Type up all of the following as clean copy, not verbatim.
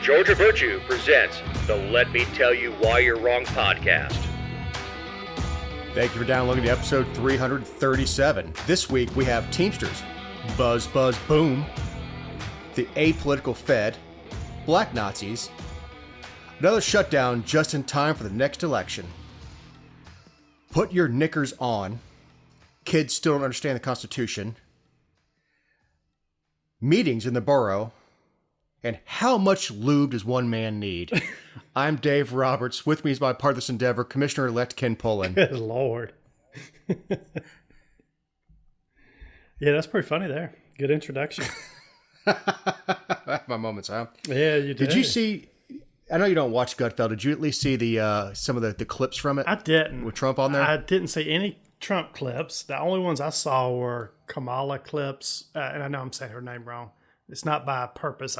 Georgia Virtue presents the Let Me Tell You Why You're Wrong podcast. Thank you for downloading to episode 337. This week we have Teamsters, Buzz Buzz Boom, the apolitical Fed, Black Nazis, another shutdown just in time for the next election, put your knickers on, kids still don't understand the Constitution, meetings in the borough, and how much lube does one man need? I'm Dave Roberts. With me is my part of this endeavor, Commissioner-elect Ken Pullen. Good Lord. Yeah, that's pretty funny there. Good introduction. My moments, huh? Yeah, you did. Did you see, I know you don't watch Gutfeld, did you at least see the some of the clips from it? I didn't. With Trump on there? I didn't see any Trump clips. The only ones I saw were Kamala clips, and I know I'm saying her name wrong. It's not by purpose.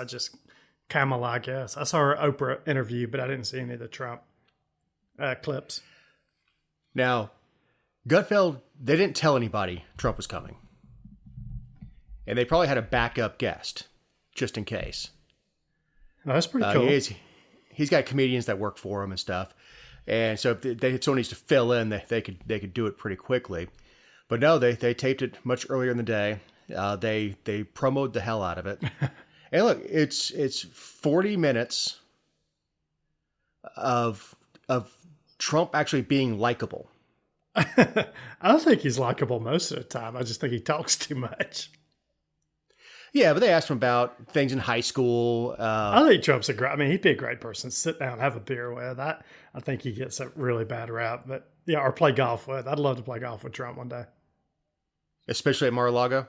Kamala, I guess. I saw her Oprah interview, but I didn't see any of the Trump clips. Now, Gutfeld, they didn't tell anybody Trump was coming. And they probably had a backup guest, just in case. Oh, that's pretty cool. He's got comedians that work for him and stuff. And so if someone needs to fill in, they could do it pretty quickly. But no, they taped it much earlier in the day. They promoted the hell out of it. And look, it's 40 minutes of Trump actually being likable. I don't think he's likable most of the time. I just think he talks too much. Yeah, but they asked him about things in high school. I think Trump's he'd be a great person to sit down and have a beer with. I think he gets a really bad rap, but yeah, or play golf with. I'd love to play golf with Trump one day. Especially at Mar-a-Lago?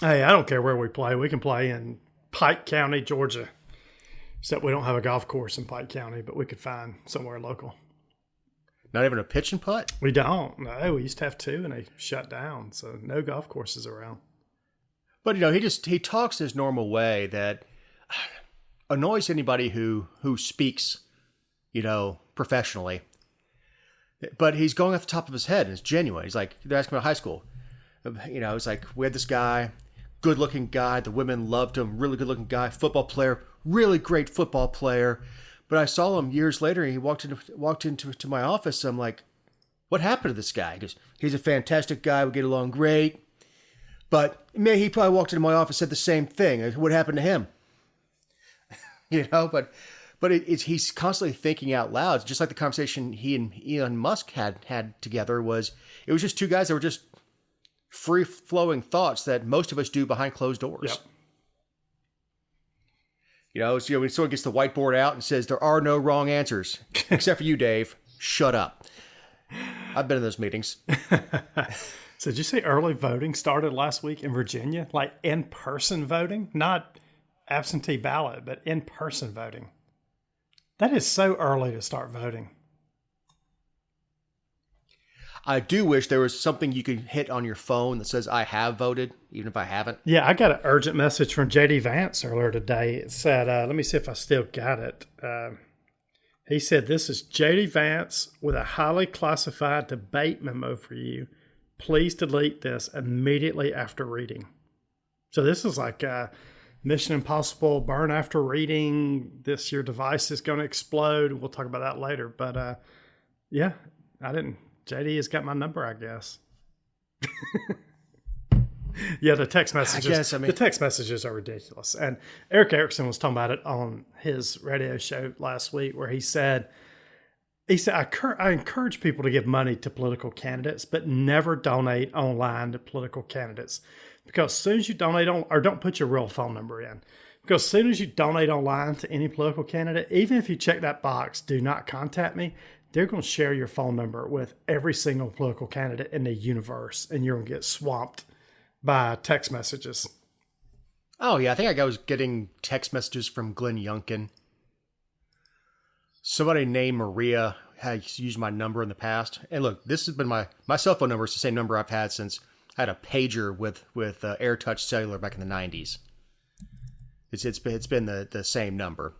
Hey, I don't care where we play. We can play in Pike County, Georgia. Except we don't have a golf course in Pike County, but we could find somewhere local. Not even a pitch and putt? We don't. No, we used to have two and they shut down. So no golf courses around. But, he talks his normal way that annoys anybody who speaks, professionally. But he's going off the top of his head and it's genuine. He's like, they're asking about high school. It's like, we had this guy, good-looking guy. The women loved him. Really good-looking guy. Football player. Really great football player. But I saw him years later. He walked into my office. I'm like, what happened to this guy? He goes, he's a fantastic guy. We get along great. But he probably walked into my office and said the same thing. What happened to him? But he's constantly thinking out loud. It's just like the conversation he and Elon Musk had together it was just two guys that were just free-flowing thoughts that most of us do behind closed doors. Yep. When someone gets the whiteboard out and says, there are no wrong answers, except for you, Dave. Shut up. I've been in those meetings. So did you say early voting started last week in Virginia? Like in-person voting? Not absentee ballot, but in-person voting. That is so early to start voting. I do wish there was something you could hit on your phone that says, I have voted, even if I haven't. Yeah, I got an urgent message from J.D. Vance earlier today. It said, let me see if I still got it. He said, this is J.D. Vance with a highly classified debate memo for you. Please delete this immediately after reading. So this is like Mission Impossible, burn after reading. Your device is going to explode. We'll talk about that later. But yeah, JD has got my number, I guess. Yeah, the text messages. The text messages are ridiculous. And Eric Erickson was talking about it on his radio show last week, where he said, I encourage people to give money to political candidates, but never donate online to political candidates. Because as soon as you donate or don't put your real phone number in. Because as soon as you donate online to any political candidate, even if you check that box, do not contact me, they're going to share your phone number with every single political candidate in the universe, and you're going to get swamped by text messages. Oh, yeah. I think I was getting text messages from Glenn Youngkin. Somebody named Maria has used my number in the past. And look, this has been my cell phone number is the same number I've had since I had a pager with AirTouch Cellular back in the 90s. It's been the same number.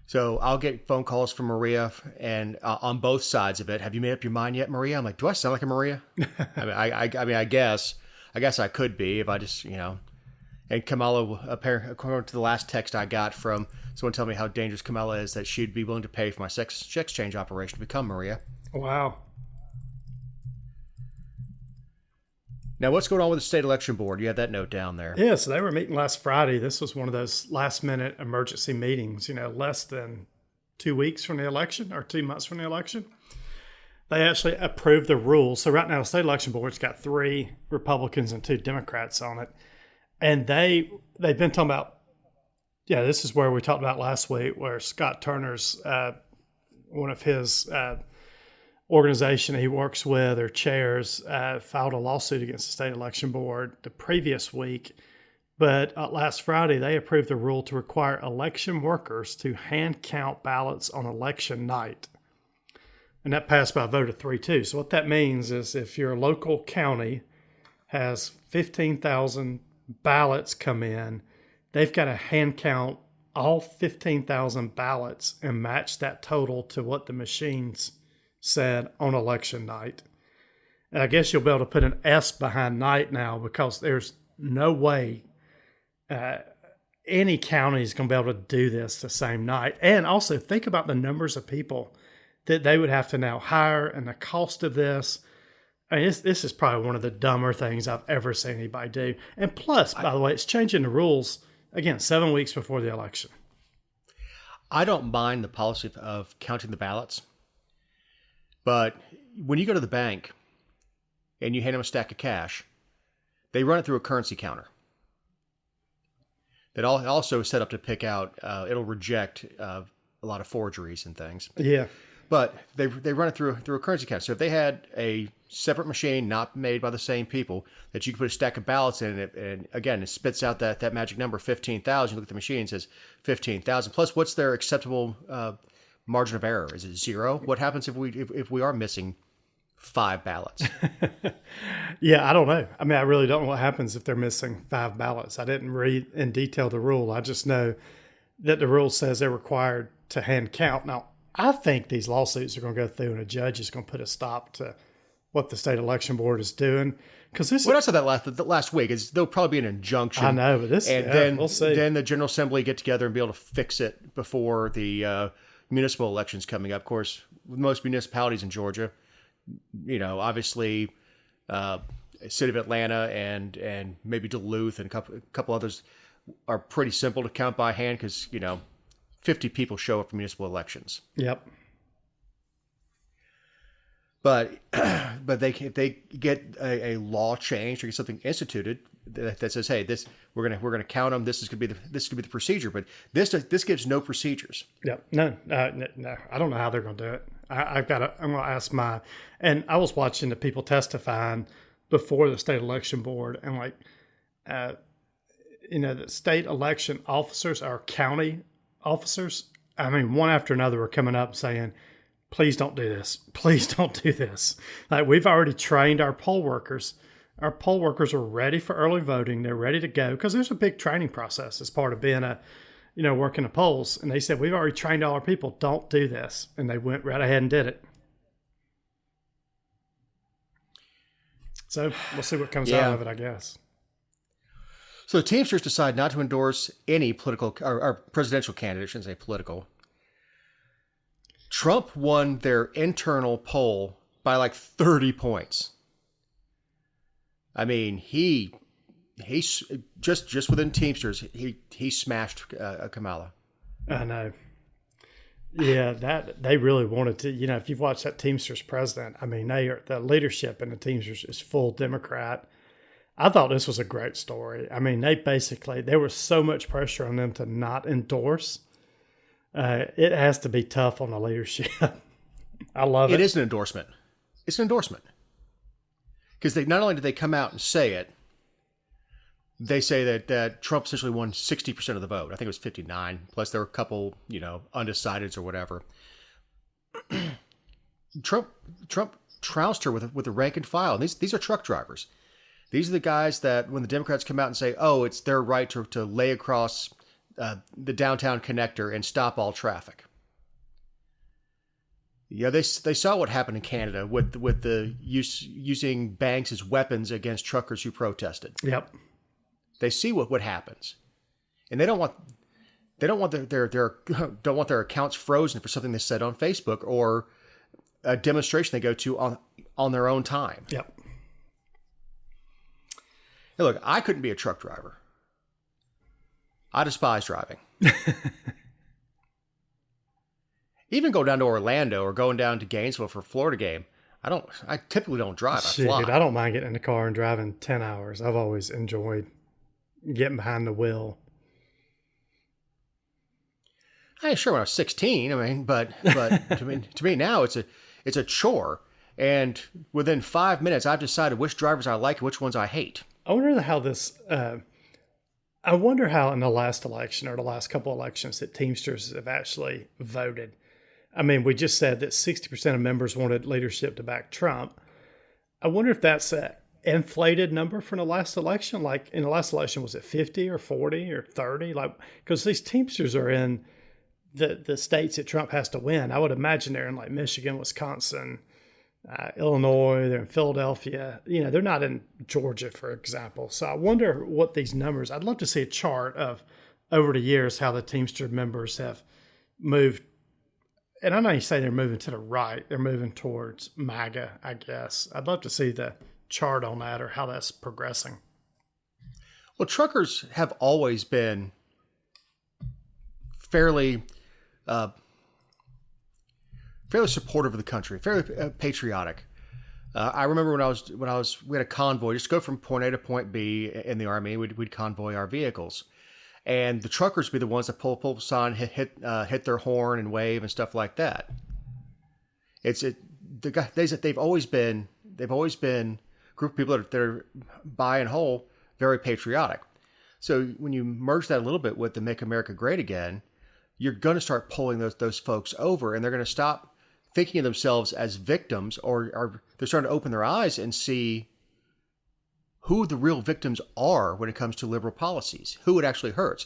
So I'll get phone calls from Maria, and on both sides of it. Have you made up your mind yet, Maria? I'm like, do I sound like a Maria? I guess I could be if I just, And Kamala, according to the last text I got from someone telling me how dangerous Kamala is, that she'd be willing to pay for my sex change operation to become Maria. Wow. Now, what's going on with the state election board? You had that note down there. Yeah, so they were meeting last Friday. This was one of those last-minute emergency meetings, less than 2 weeks from the election or 2 months from the election. They actually approved the rules. So right now, the state election board's got 3 Republicans and 2 Democrats on it. And they've been talking about, this is where we talked about last week, where Scott Turner's, one of his organization he works with or chairs, filed a lawsuit against the state election board the previous week. But last Friday, they approved the rule to require election workers to hand count ballots on election night. And that passed by a vote of 3-2. So what that means is if your local county has 15,000 ballots come in, they've got to hand count all 15,000 ballots and match that total to what the machines said on election night. And I guess you'll be able to put an S behind night now, because there's no way any county is going to be able to do this the same night. And also think about the numbers of people that they would have to now hire and the cost of this. I mean, this is probably one of the dumber things I've ever seen anybody do. And plus, by the way, it's changing the rules, again, 7 weeks before the election. I don't mind the policy of counting the ballots. But when you go to the bank and you hand them a stack of cash, they run it through a currency counter that also is set up to pick out, it'll reject a lot of forgeries and things. Yeah. But they run it through a currency counter. So if they had a separate machine not made by the same people that you could put a stack of ballots in it, and again, it spits out that magic number, 15,000. You look at the machine, it says 15,000. Plus, what's their acceptable margin of error? Is it 0? What happens if we are missing 5 ballots? Yeah, I don't know. I mean, I really don't know what happens if they're missing 5 ballots. I didn't read in detail the rule. I just know that the rule says they're required to hand count. Now, I think these lawsuits are going to go through, and a judge is going to put a stop to what the state election board is doing. Because this, I said that last week, is there'll probably be an injunction. I know, but then we'll see. Then the General Assembly get together and be able to fix it before the municipal elections coming up. Of course, with most municipalities in Georgia, obviously, city of Atlanta and maybe Duluth and a couple others are pretty simple to count by hand because 50 people show up for municipal elections. Yep. But if they get a law changed or get something instituted that says, hey, we're gonna count them. This could be the procedure. But this gives no procedures. Yep. No. I don't know how they're gonna do it. I'm gonna ask and I was watching the people testifying before the state election board, and the state election officers are county officers. I mean, one after another were coming up saying, please don't do this. Please don't do this. Like, we've already trained our poll workers. Our poll workers are ready for early voting. They're ready to go because there's a big training process as part of being working the polls. And they said, we've already trained all our people. Don't do this. And they went right ahead and did it. So we'll see what comes out of it, I guess. So the Teamsters decide not to endorse any political or presidential candidate. I shouldn't say political. Trump won their internal poll by like 30 points. I mean, he just within Teamsters, he smashed Kamala. I know. Yeah, that they really wanted to. If you've watched that Teamsters president, I mean, the leadership in the Teamsters is full Democrat. I thought this was a great story. I mean, there was so much pressure on them to not endorse. It has to be tough on the leadership. I love it. It is an endorsement. It's an endorsement. Because not only did they come out and say it, they say that Trump essentially won 60% of the vote. I think it was 59. Plus there were a couple, undecideds or whatever. Trump trounced her with a rank and file. And these are truck drivers. These are the guys that when the Democrats come out and say, oh, it's their right to lay across the downtown connector and stop all traffic. Yeah, they saw what happened in Canada with the using banks as weapons against truckers who protested. Yep. They see what happens, and they don't want their accounts frozen for something they said on Facebook or a demonstration they go to on their own time. Yep. Hey, look, I couldn't be a truck driver. I despise driving. Even go down to Orlando or going down to Gainesville for a Florida game. I typically don't drive. I fly. I don't mind getting in the car and driving 10 hours. I've always enjoyed getting behind the wheel. I sure when I was 16. I mean, but to me now it's a chore. And within 5 minutes, I've decided which drivers I like and which ones I hate. I wonder how I wonder how in the last election or the last couple elections that Teamsters have actually voted. I mean, we just said that 60% of members wanted leadership to back Trump. I wonder if that's an inflated number from the last election. Like in the last election, was it 50 or 40 or 30? Like, because these Teamsters are in the states that Trump has to win. I would imagine they're in like Michigan, Wisconsin, Illinois, they're in Philadelphia. You know, they're not in Georgia, for example. So I wonder what these numbers, I'd love to see a chart of over the years how the Teamster members have moved. And I know you say they're moving to the right. They're moving towards MAGA, I guess. I'd love to see the chart on that or how that's progressing. Well, truckers have always been fairly supportive of the country, fairly patriotic. I remember we had a convoy just to go from point A to point B in the Army. We'd convoy our vehicles, and the truckers would be the ones that pull the sign, hit their horn and wave and stuff like that. They've always been a group of people that are by and whole very patriotic. So when you merge that a little bit with the Make America Great Again, you're going to start pulling those folks over, and they're going to stop thinking of themselves as victims, or they're starting to open their eyes and see who the real victims are when it comes to liberal policies, who it actually hurts.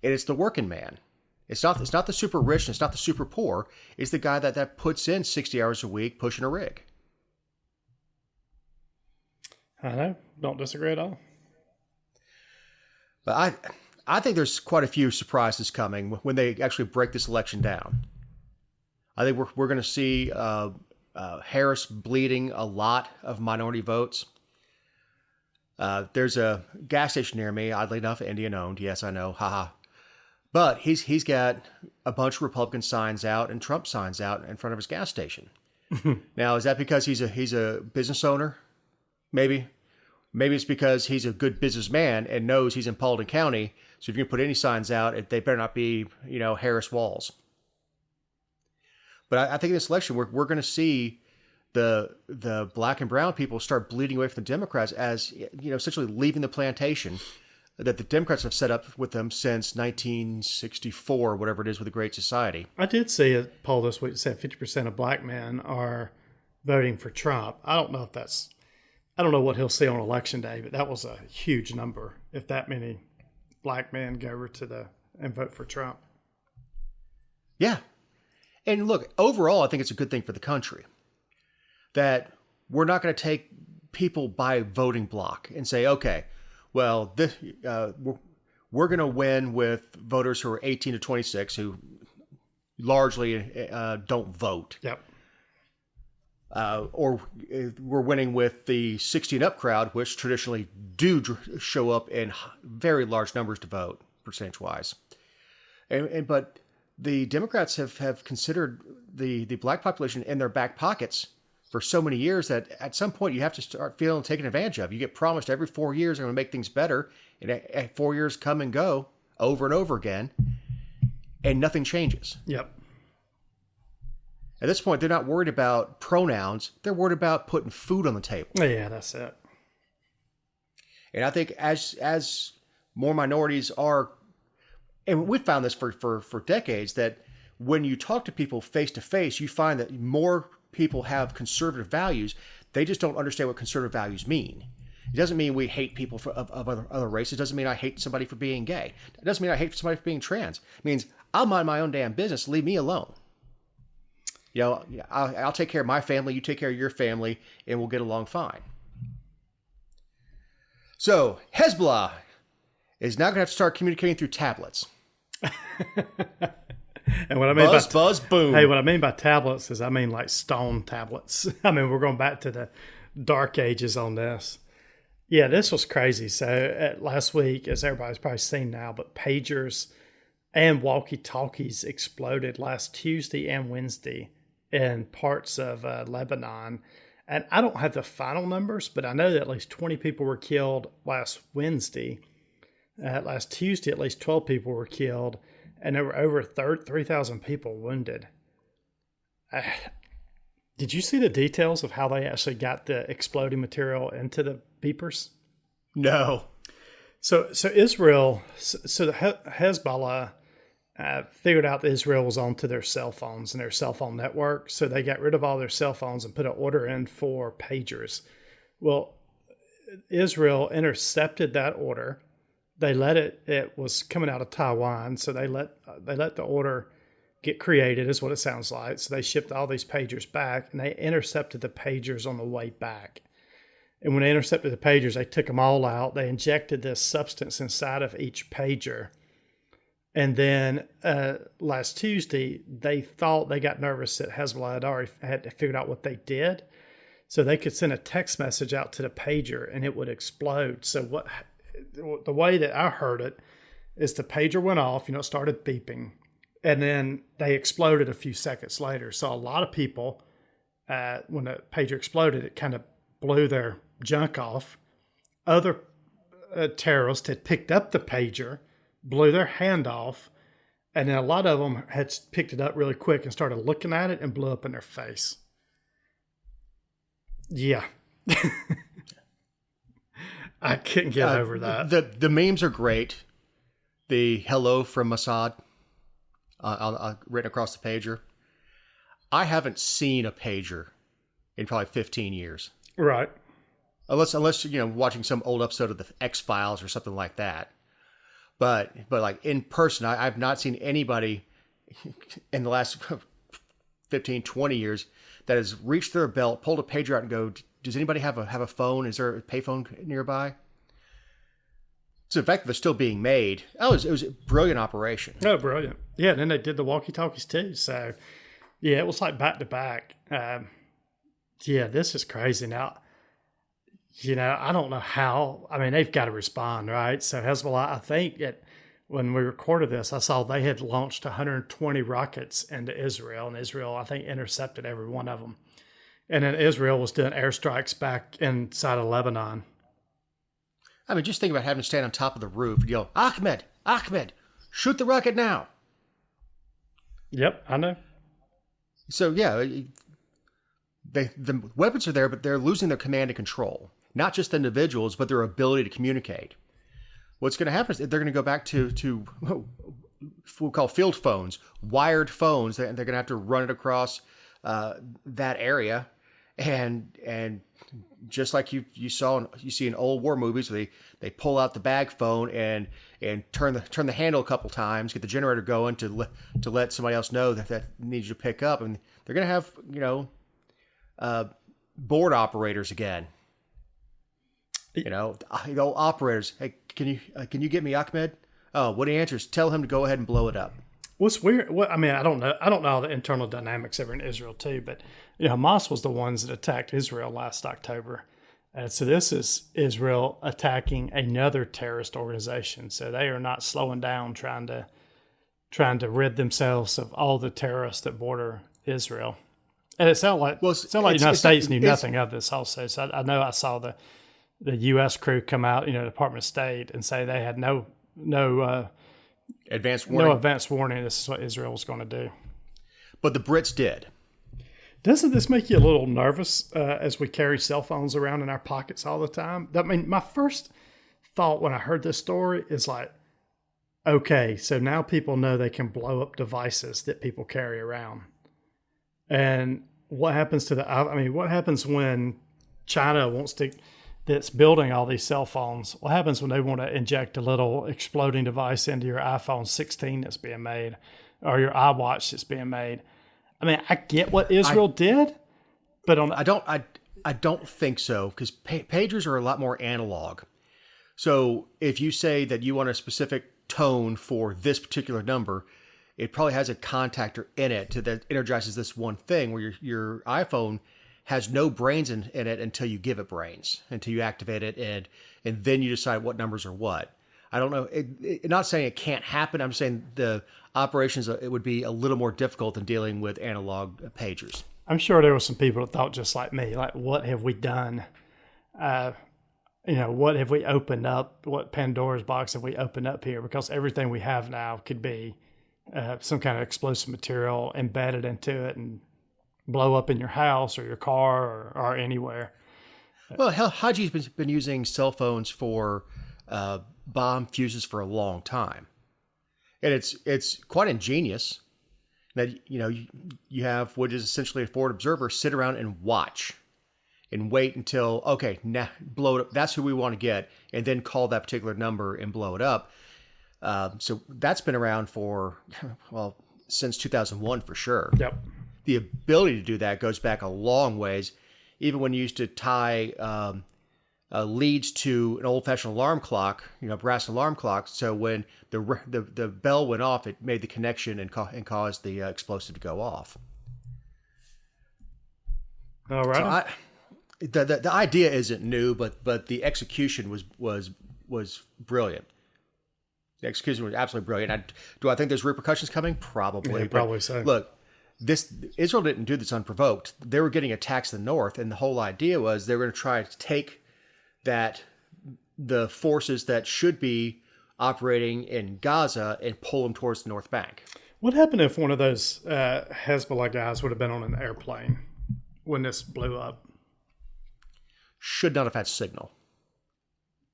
And it's the working man. It's not the super rich, and it's not the super poor. It's the guy that puts in 60 hours a week pushing a rig. I know. Don't disagree at all. But I think there's quite a few surprises coming when they actually break this election down. I think we're going to see Harris bleeding a lot of minority votes. There's a gas station near me, oddly enough, Indian owned. Yes, I know, haha. But he's got a bunch of Republican signs out and Trump signs out in front of his gas station. Now, is that because he's a business owner? Maybe it's because he's a good businessman and knows he's in Paulding County. So if you can put any signs out, they better not be, Harris walls. But I think in this election, we're going to see the black and brown people start bleeding away from the Democrats as, essentially leaving the plantation that the Democrats have set up with them since 1964, whatever it is, with the Great Society. I did see a poll this week that said 50% of black men are voting for Trump. I don't know what he'll see on election day, but that was a huge number if that many black men go over and vote for Trump. Yeah. And look, overall, I think it's a good thing for the country that we're not going to take people by voting block and say, okay, well, we're going to win with voters who are 18 to 26 who largely don't vote. Yep. Or we're winning with the 60 and up crowd, which traditionally do show up in very large numbers to vote, percentage-wise. But the Democrats have considered the black population in their back pockets for so many years that at some point you have to start feeling taken advantage of. You get promised every 4 years they're going to make things better, and 4 years come and go over and over again, and nothing changes. Yep. At this point, they're not worried about pronouns. They're worried about putting food on the table. Yeah, that's it. And I think as more minorities are, and we've found this for decades, that when you talk to people face to face, you find that more people have conservative values. They just don't understand what conservative values mean. It doesn't mean we hate people of other races. It doesn't mean I hate somebody for being gay. It doesn't mean I hate somebody for being trans. It means I'll mind my own damn business. Leave me alone. I'll take care of my family, you take care of your family, and we'll get along fine. So, Hezbollah is now going to have to start communicating through tablets. And what I mean buzz, boom. Hey, what I mean by tablets is I mean like stone tablets. I mean, we're going back to the dark ages on this. Yeah, this was crazy. So last week, as everybody's probably seen now, but pagers and walkie-talkies exploded last Tuesday and Wednesday in parts of Lebanon. And I don't have the final numbers, but I know that at least 20 people were killed last Wednesday. Last Tuesday, at least 12 people were killed, and there were over 3,000 people wounded. Did you see the details of how they actually got the exploding material into the beepers? No. So Israel, so the Hezbollah figured out that Israel was onto their cell phones and their cell phone network, so they got rid of all their cell phones and put an order in for pagers. Well, Israel intercepted that order. They let it was coming out of Taiwan, so they let the order get created, is what it sounds like. So they shipped all these pagers back, and they intercepted the pagers on the way back. And when they intercepted the pagers, they took them all out. They injected this substance inside of each pager. And then last Tuesday, they thought they got nervous that Hezbollah had already had figured out what they did. So they could send a text message out to the pager, and it would explode. So the way that I heard it is the pager went off, it started beeping. And then they exploded a few seconds later. So a lot of people, when the pager exploded, it kind of blew their junk off. Other terrorists had picked up the pager, blew their hand off, and then a lot of them had picked it up really quick and started looking at it and blew up in their face. Yeah. I couldn't get over that. The memes are great. The hello from Mossad. Written across the pager. I haven't seen a pager in probably 15 years. Right. Unless watching some old episode of the X-Files or something like that. But like in person, I've not seen anybody in the last 15, 20 years that has reached their belt, pulled a pager out and go, does anybody have a phone? Is there a payphone nearby? So the fact that they're still being made, it was a brilliant operation. Oh, brilliant. Yeah, and then they did the walkie-talkies too. So, yeah, it was like back to back. Yeah, this is crazy. Now, I don't know how. I mean, they've got to respond, right? So Hezbollah, I think when we recorded this, I saw they had launched 120 rockets into Israel, and Israel, I think, intercepted every one of them. And then Israel was doing airstrikes back inside of Lebanon. I mean, just think about having to stand on top of the roof and yell, Ahmed, shoot the rocket now. Yep, I know. So, yeah, the weapons are there, but they're losing their command and control. Not just individuals, but their ability to communicate. What's going to happen is they're going to go back to what we call field phones, wired phones. They're going to have to run it across that area. And just like you see in old war movies, where they pull out the bag phone and turn the handle a couple times, get the generator going to let somebody else know that needs you to pick up, and they're gonna have board operators again. The old operators. Hey, can you get me Ahmed? Oh, what he answers? Tell him to go ahead and blow it up. What's weird? I don't know all the internal dynamics over in Israel too, but Hamas was the ones that attacked Israel last October. So this is Israel attacking another terrorist organization. So they are not slowing down, trying to rid themselves of all the terrorists that border Israel. And it sounded like the United States knew nothing of this also. So I know I saw the U.S. crew come out, Department of State, and say they had no advanced warning. No advanced warning. This is what Israel was going to do. But the Brits did. Doesn't this make you a little nervous as we carry cell phones around in our pockets all the time? I mean, my first thought when I heard this story is like, okay, so now people know they can blow up devices that people carry around. And what happens what happens when China that's building all these cell phones? What happens when they want to inject a little exploding device into your iPhone 16 that's being made, or your iWatch that's being made? I mean, I get what Israel did, but I don't think so, because pagers are a lot more analog. So if you say that you want a specific tone for this particular number, it probably has a contactor in it that energizes this one thing, where your iPhone has no brains in it until you give it brains, until you activate it, and then you decide what numbers are what. I don't know. Not saying it can't happen. I'm saying the operations, it would be a little more difficult than dealing with analog pagers. I'm sure there were some people that thought just like me, like, what have we done? What have we opened up? What Pandora's box have we opened up here? Because everything we have now could be some kind of explosive material embedded into it and blow up in your house or your car or anywhere. Well, hell, Haji's been using cell phones for bomb fuses for a long time, and it's quite ingenious that you have what is essentially a forward observer sit around and watch and wait until, okay, now blow it up. That's who we want to get, and then call that particular number and blow it up. So that's been around for, well, since 2001 for sure. Yep. The ability to do that goes back a long ways. Even when you used to tie leads to an old-fashioned alarm clock, brass alarm clock. So when the bell went off, it made the connection and caused the explosive to go off. All right. So the idea isn't new, but the execution was brilliant. The execution was absolutely brilliant. Do I think there's repercussions coming? Probably. Yeah, probably so. Look, Israel didn't do this unprovoked. They were getting attacks in the north, and the whole idea was they were going to try to take the forces that should be operating in Gaza and pull them towards the North Bank. What happened if one of those Hezbollah guys would have been on an airplane when this blew up? Should not have had signal.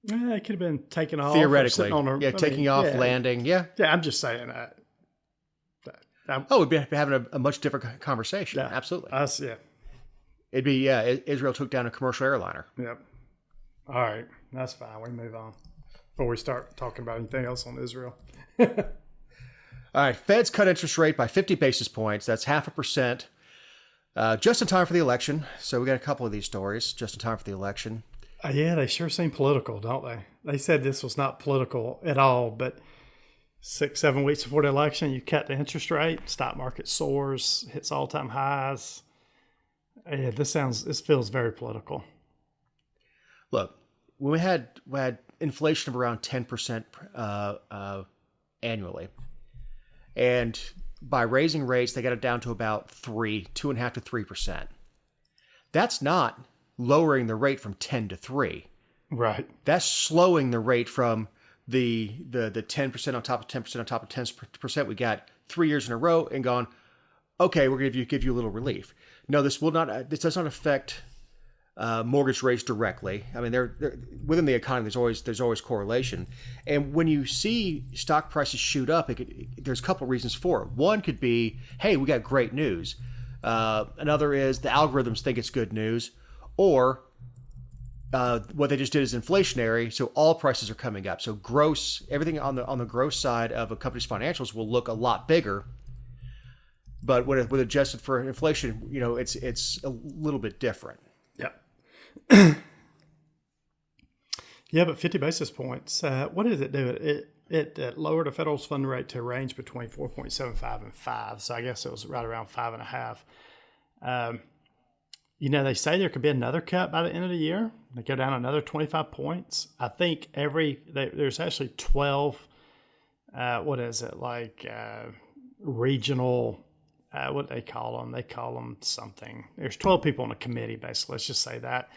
Yeah, it could have been taken off. Theoretically. Taking off, landing. Yeah. Yeah, I'm just saying that. We'd be having a much different conversation. Yeah. Absolutely. Yeah. It'd be, Israel took down a commercial airliner. Yep. All right. That's fine. We move on before we start talking about anything else on Israel. All right. Feds cut interest rate by 50 basis points. That's 0.5%. Just in time for the election. So we got a couple of these stories just in time for the election. Yeah, they sure seem political, don't they? They said this was not political at all, but 6-7 weeks before the election, you cut the interest rate, stock market soars, hits all-time highs. Yeah, this feels very political. Look, when we had inflation of around 10% annually, and by raising rates, they got it down to about 2.5% to 3%. That's not lowering the rate from 10 to 3. Right. That's slowing the rate from the 10% on top of 10% on top of 10% we got 3 years in a row and gone, okay, we're going to give you a little relief. No, this does not affect mortgage rates directly. I mean, they're within the economy. There's always correlation, and when you see stock prices shoot up, there's a couple of reasons for it. One could be, hey, we got great news. Another is the algorithms think it's good news, or what they just did is inflationary, so all prices are coming up. So everything on the gross side of a company's financials will look a lot bigger. But when adjusted for inflation, it's a little bit different. Yeah. Yeah, but 50 basis points. What does it do? It lowered the federal fund rate to a range between 4.75 and 5. So I guess it was right around 5.5. They say there could be another cut by the end of the year. They go down another 25 points. I think there's actually 12. Regional. What do they call them? They call them something. There's 12 people on a committee, basically. Let's just say that.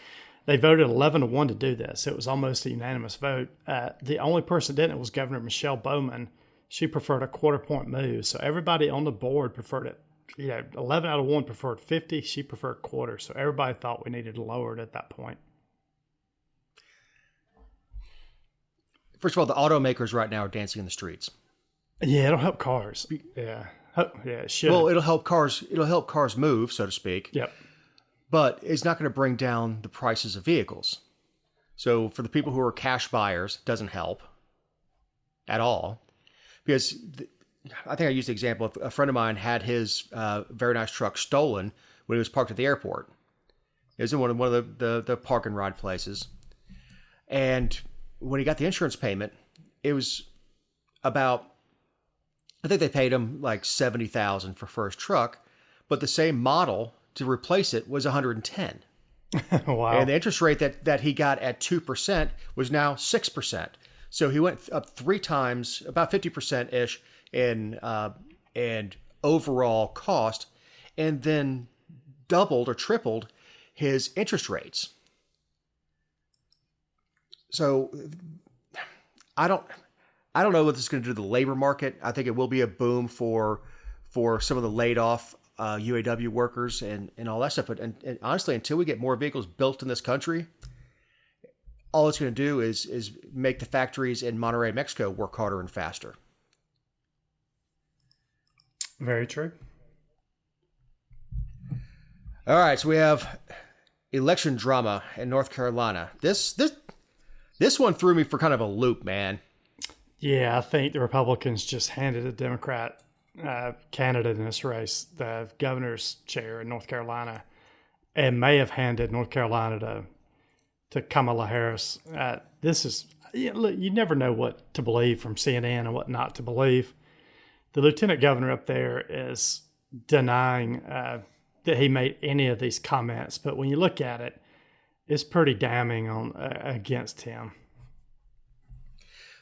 They voted 11-1 to do this. It was almost a unanimous vote. The only person that didn't was Governor Michelle Bowman. She preferred a quarter-point move. So everybody on the board preferred it. 11 out of 1 preferred 50. She preferred quarter. So everybody thought we needed to lower it at that point. First of all, the automakers right now are dancing in the streets. Yeah, it'll help cars. Yeah. Yeah, it should. Well, it'll help cars move, so to speak. Yep. But it's not going to bring down the prices of vehicles. So for the people who are cash buyers, it doesn't help at all. Because I think I used the example of a friend of mine had his very nice truck stolen when he was parked at the airport. It was in one of the park and ride places. And when he got the insurance payment, it was about, I think they paid him like $70,000 for his truck, but the same model to replace it was $110,000. Wow. And the interest rate that he got at 2% was now 6%. So he went up 3 times, about 50% ish in overall cost, and then doubled or tripled his interest rates. So I don't know what this is going to do to the labor market. I think it will be a boom for some of the laid off UAW workers and all that stuff. But and honestly, until we get more vehicles built in this country, all it's going to do is make the factories in Monterrey, Mexico work harder and faster. Very true. All right, so we have election drama in North Carolina. This one threw me for kind of a loop, man. Yeah, I think the Republicans just handed a Democrat candidate in this race the governor's chair in North Carolina, and may have handed North Carolina to Kamala Harris. This is, look, you never know what to believe from CNN and what not to believe. The lieutenant governor up there is denying that he made any of these comments, but when you look at it, it's pretty damning against him.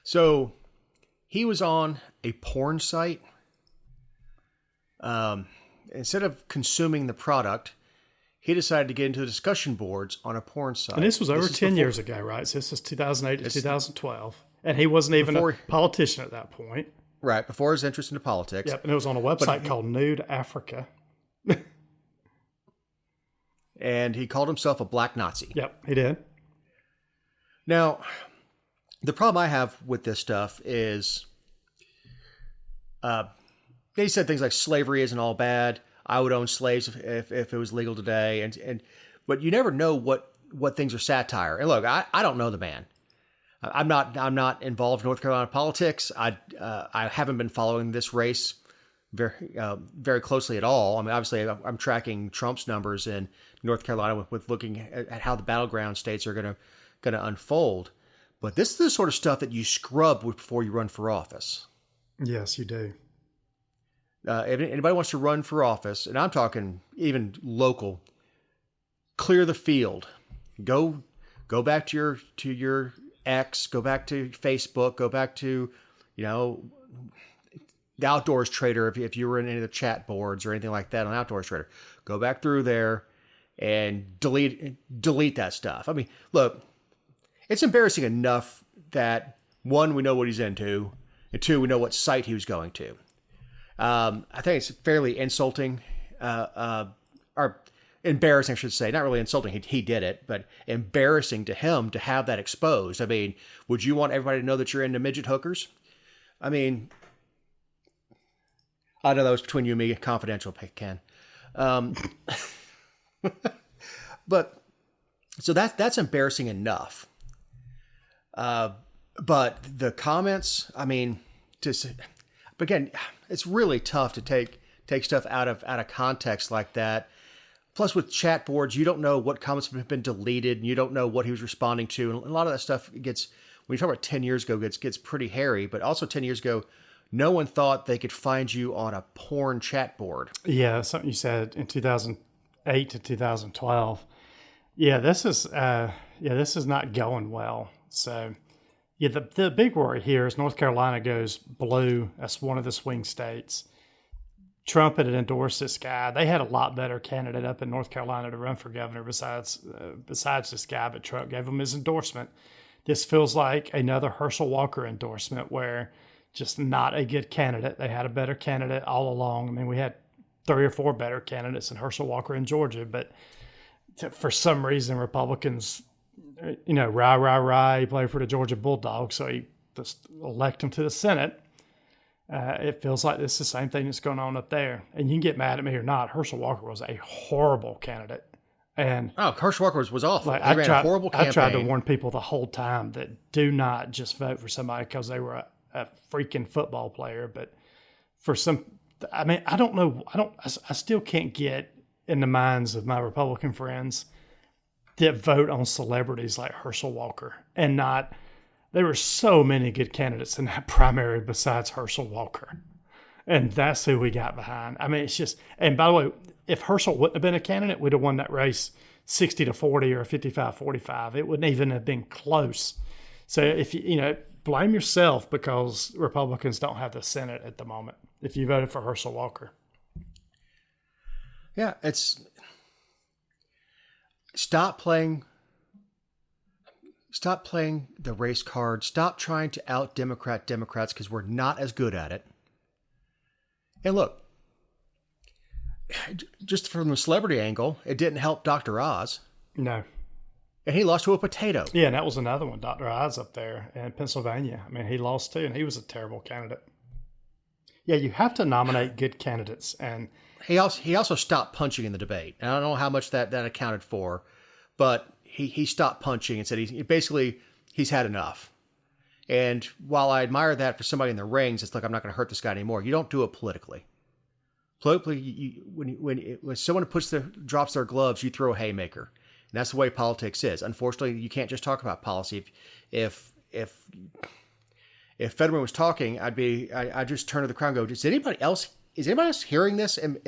So he was on a porn site. Instead of consuming the product, he decided to get into the discussion boards on a porn site. And this was over 10 years ago, right? So this is 2008 to 2012. And he wasn't even a politician at that point. Right, before his interest into politics. Yep, and it was on a website called Nude Africa. And he called himself a black Nazi. Yep, he did. Now, the problem I have with this stuff is they said things like slavery isn't all bad. I would own slaves if it was legal today. But you never know what things are satire. And look, I don't know the man. I'm not involved in North Carolina politics. I haven't been following this race very closely at all. I mean, obviously, I'm tracking Trump's numbers in North Carolina with looking at how the battleground states are going to unfold. But this is the sort of stuff that you scrub before you run for office. Yes, you do. If anybody wants to run for office, and I'm talking even local, clear the field. Go back to your X. Go back to Facebook. Go back to, the Outdoors Trader. If you were in any of the chat boards or anything like that on Outdoors Trader, go back through there and delete that stuff. I mean, look, it's embarrassing enough that 1, we know what he's into, and 2, we know what site he was going to. I think it's fairly insulting, or embarrassing, I should say. Not really insulting. He did it, but embarrassing to him to have that exposed. I mean, would you want everybody to know that you're into midget hookers? I mean, I know that was between you and me, confidential, Ken. But so that's embarrassing enough. But the comments, I mean, but again, it's really tough to take stuff out of context like that. Plus, with chat boards, you don't know what comments have been deleted, and you don't know what he was responding to, and a lot of that stuff gets, when you talk about 10 years ago, gets pretty hairy. But also 10 years ago, no one thought they could find you on a porn chat board. Yeah, something you said in 2008 to 2012. Yeah, this is not going well. So, yeah, the big worry here is North Carolina goes blue. That's one of the swing states. Trump had endorsed this guy. They had a lot better candidate up in North Carolina to run for governor besides this guy, but Trump gave him his endorsement. This feels like another Herschel Walker endorsement where just not a good candidate. They had a better candidate all along. I mean, we had 3 or 4 better candidates than Herschel Walker in Georgia, but for some reason, Republicans, rah, he played for the Georgia Bulldogs, so he just elect him to the Senate. It feels like it's the same thing that's going on up there. And you can get mad at me or not. Herschel Walker was a horrible candidate. And Herschel Walker was awful. Like, he ran a horrible campaign. I tried to warn people the whole time that do not just vote for somebody because they were a freaking football player. But for some, I mean, I don't know. I still can't get in the minds of my Republican friends that vote on celebrities like Herschel Walker and not There were so many good candidates in that primary besides Herschel Walker. And that's who we got behind. I mean, it's just, and by the way, if Herschel wouldn't have been a candidate, we'd have won that race 60-40 or 55-45. It wouldn't even have been close. So if you blame yourself because Republicans don't have the Senate at the moment if you voted for Herschel Walker. Yeah, stop playing the race card. Stop trying to out Democrats because we're not as good at it. And look, just from the celebrity angle, it didn't help Dr. Oz. No. And he lost to a potato. Yeah, and that was another one, Dr. Oz up there in Pennsylvania. I mean, he lost too, and he was a terrible candidate. Yeah, you have to nominate good candidates. And he also stopped punching in the debate. And I don't know how much that accounted for, but he stopped punching and said he's had enough. And while I admire that for somebody in the rings, it's like, I'm not going to hurt this guy anymore. You don't do it politically. Politically, when someone drops their gloves, you throw a haymaker. And that's the way politics is. Unfortunately, you can't just talk about policy. If Fetterman was talking, I'd just turn to the crowd and go, is anybody else hearing this? Am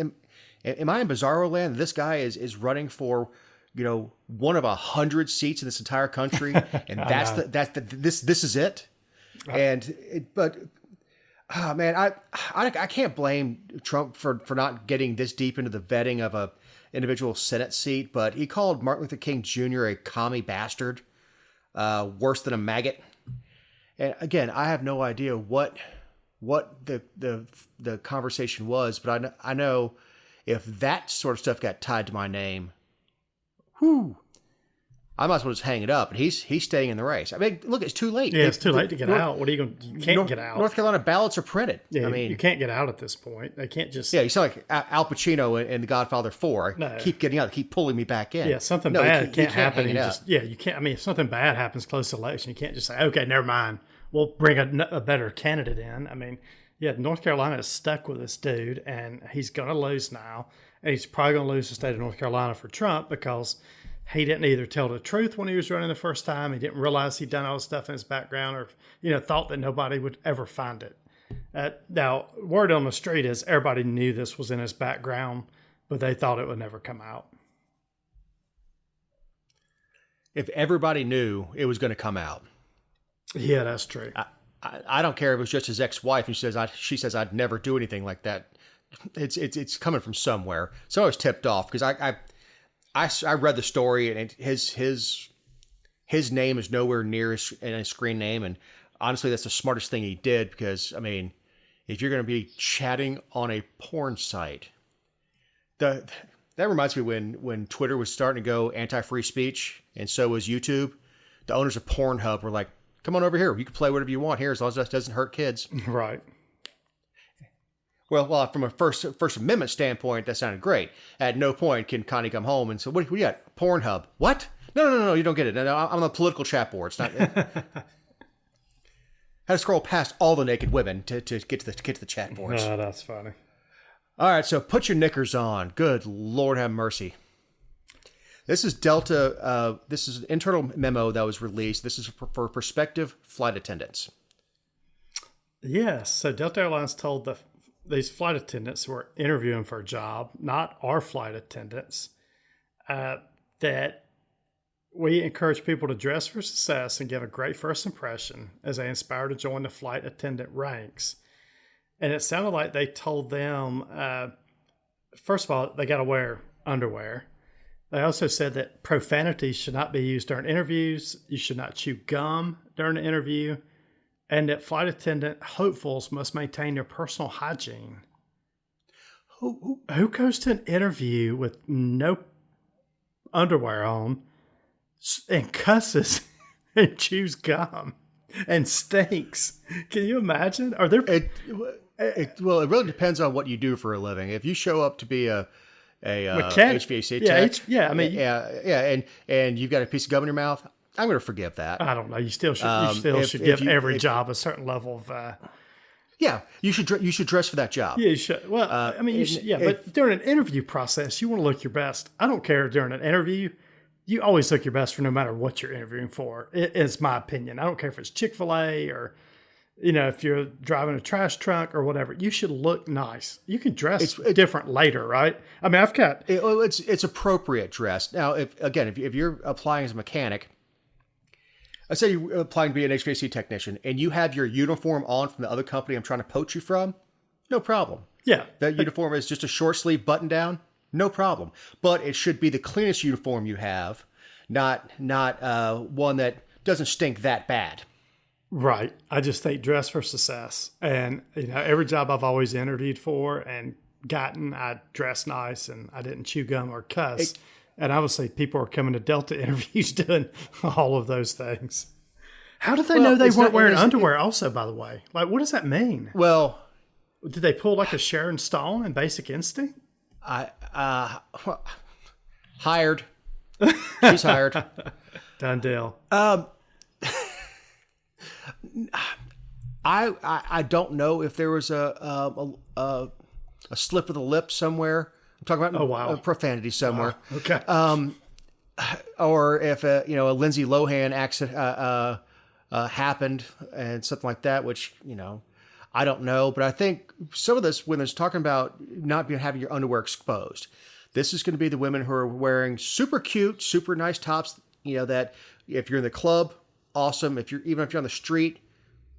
I in bizarro land? This guy is running for, one of 100 seats in this entire country, and this is it. I can't blame Trump for not getting this deep into the vetting of a individual Senate seat, but he called Martin Luther King Jr. a commie bastard, worse than a maggot. And again, I have no idea what the conversation was, but I know if that sort of stuff got tied to my name, I might as well just hang it up. And he's staying in the race. I mean, look, it's too late. Yeah, it's too late to get out. What are you going to? You can't get out. North Carolina ballots are printed. Yeah, I mean, you can't get out at this point. They can't just. Yeah, you sound like Al Pacino in The Godfather 4. No. Keep getting out. Keep pulling me back in. Yeah, something bad can't happen. You can't. I mean, if something bad happens close to election, you can't just say, okay, never mind. We'll bring a better candidate in. I mean, yeah, North Carolina is stuck with this dude, and he's going to lose now. And he's probably going to lose the state of North Carolina for Trump because he didn't either tell the truth when he was running the first time. He didn't realize he'd done all this stuff in his background, or thought that nobody would ever find it. Now, word on the street is everybody knew this was in his background, but they thought it would never come out. If everybody knew, it was going to come out. Yeah, that's true. I don't care if it was just his ex-wife, and she says I'd never do anything like that. It's coming from somewhere. So I was tipped off because I read the story, and his name is nowhere near in his screen name. And honestly, that's the smartest thing he did because, I mean, if you're going to be chatting on a porn site, that reminds me when Twitter was starting to go anti-free speech, and so was YouTube. The owners of Pornhub were like, come on over here. You can play whatever you want here as long as that doesn't hurt kids. Right. Well, from a First Amendment standpoint, that sounded great. At no point can Connie come home and say, what do you got? Pornhub. What? No, you don't get it. No, I'm on a political chat board. It's not. Had to scroll past all the naked women to get to the chat boards. Oh, that's funny. All right, so put your knickers on. Good Lord have mercy. This is Delta. This is an internal memo that was released. This is for prospective flight attendants. Yes. So Delta Airlines told these flight attendants who were interviewing for a job, not our flight attendants, that we encourage people to dress for success and give a great first impression as they aspire to join the flight attendant ranks. And it sounded like they told them, first of all, they got to wear underwear. They also said that profanity should not be used during interviews. You should not chew gum during the interview. And that flight attendant hopefuls must maintain their personal hygiene. Who goes to an interview with no underwear on and cusses and chews gum and stinks? Can you imagine? Are there? Well, it really depends on what you do for a living. If you show up to be a HVAC tech, and you've got a piece of gum in your mouth, I'm going to forgive that. I don't know. You still should give every job a certain level of. Yeah, you should dress for that job. Yeah, you should. Well, I mean, but during an interview process, you want to look your best. I don't care during an interview. you always look your best for no matter what you're interviewing for. It's my opinion. I don't care if it's Chick-fil-A or, if you're driving a trash truck or whatever, you should look nice. You can dress different later, right? I mean, it's appropriate dress. Now, if you're applying as a mechanic, I say you're applying to be an HVAC technician and you have your uniform on from the other company I'm trying to poach you from, no problem. Yeah. That uniform is just a short sleeve button down, no problem. But it should be the cleanest uniform you have, not one that doesn't stink that bad. Right. I just think dress for success. And, every job I've always interviewed for and gotten, I dressed nice and I didn't chew gum or cuss. And obviously people are coming to Delta interviews doing all of those things. How did they know they weren't wearing underwear also, by the way? Like, what does that mean? Well, did they pull like a Sharon Stone in Basic Instinct? Hired. She's hired. Done deal. I don't know if there was a slip of the lip somewhere. I'm talking about profanity somewhere. Wow. Okay. Or if a Lindsay Lohan accident happened and something like that, which I don't know. But I think some of this, when it's talking about not having your underwear exposed, this is going to be the women who are wearing super cute, super nice tops. That if you're in the club, awesome. Even if you're on the street,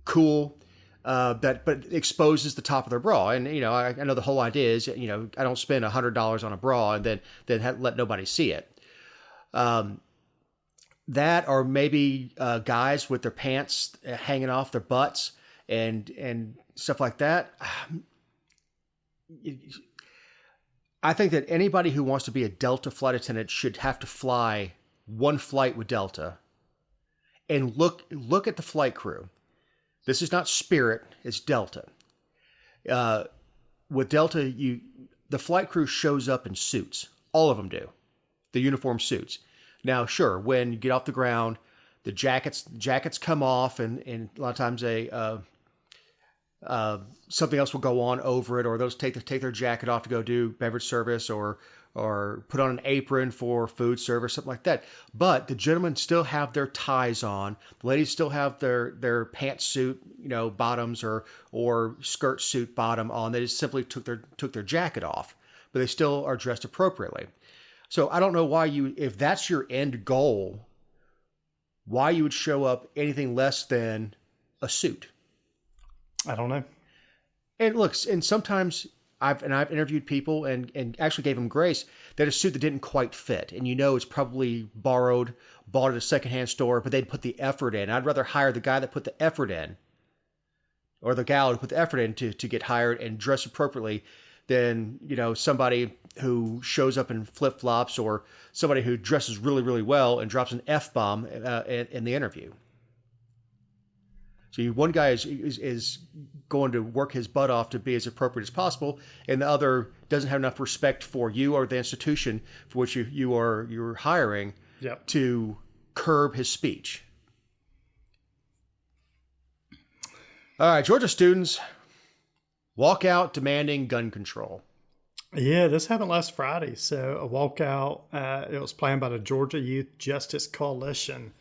cool. But it exposes the top of their bra, and I know the whole idea is I don't spend $100 on a bra and then let nobody see it. That or maybe guys with their pants hanging off their butts and stuff like that. I think that anybody who wants to be a Delta flight attendant should have to fly one flight with Delta and look at the flight crew. This is not Spirit, it's Delta. With Delta, the flight crew shows up in suits. All of them do. The uniform suits. Now, sure, when you get off the ground, the jackets come off, and a lot of times something else will go on over it, or those take their jacket off to go do beverage service or put on an apron for food service, something like that. But the gentlemen still have their ties on. The ladies still have their pantsuit, bottoms or skirt suit bottom on. They just simply took their jacket off, but they still are dressed appropriately. So I don't know why if that's your end goal, why you would show up anything less than a suit. I don't know. And look, and sometimes I've interviewed people and actually gave them grace that a suit that didn't quite fit, and it's probably bought at a secondhand store, but they put the effort in. I'd rather hire the guy that put the effort in, or the gal who put the effort in to get hired and dress appropriately, than somebody who shows up in flip flops or somebody who dresses really, really well and drops an F-bomb in the interview. So one guy is going to work his butt off to be as appropriate as possible, and the other doesn't have enough respect for you or the institution for which you're hiring to curb his speech. All right, Georgia students walk out demanding gun control. Yeah, this happened last Friday. So a walkout, it was planned by the Georgia Youth Justice Coalition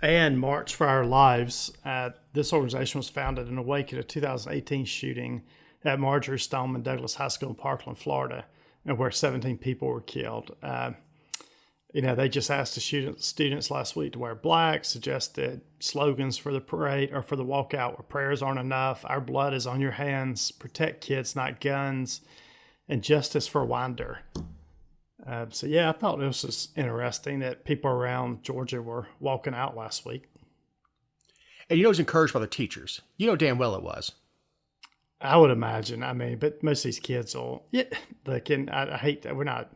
and March for Our Lives. This organization was founded in the wake of the 2018 shooting at Marjorie Stoneman Douglas High School in Parkland, Florida, and where 17 people were killed. They just asked the students last week to wear black, suggested slogans for the parade or for the walkout where prayers aren't enough, our blood is on your hands, protect kids, not guns, and justice for Winder. I thought this was interesting that people around Georgia were walking out last week. And it was encouraged by the teachers. Damn well it was. I would imagine. I mean, but most of these kids will. Yeah, I hate that we're not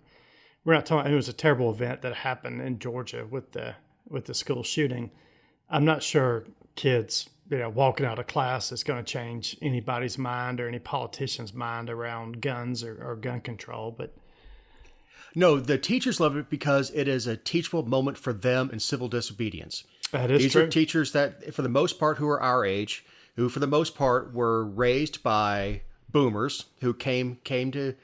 talking. It was a terrible event that happened in Georgia with the school shooting. I'm not sure kids, walking out of class is going to change anybody's mind or any politician's mind around guns or gun control, but. No, the teachers love it because it is a teachable moment for them in civil disobedience. That is These true. are teachers that, for the most part, who are our age, who for the most part were raised by boomers who came to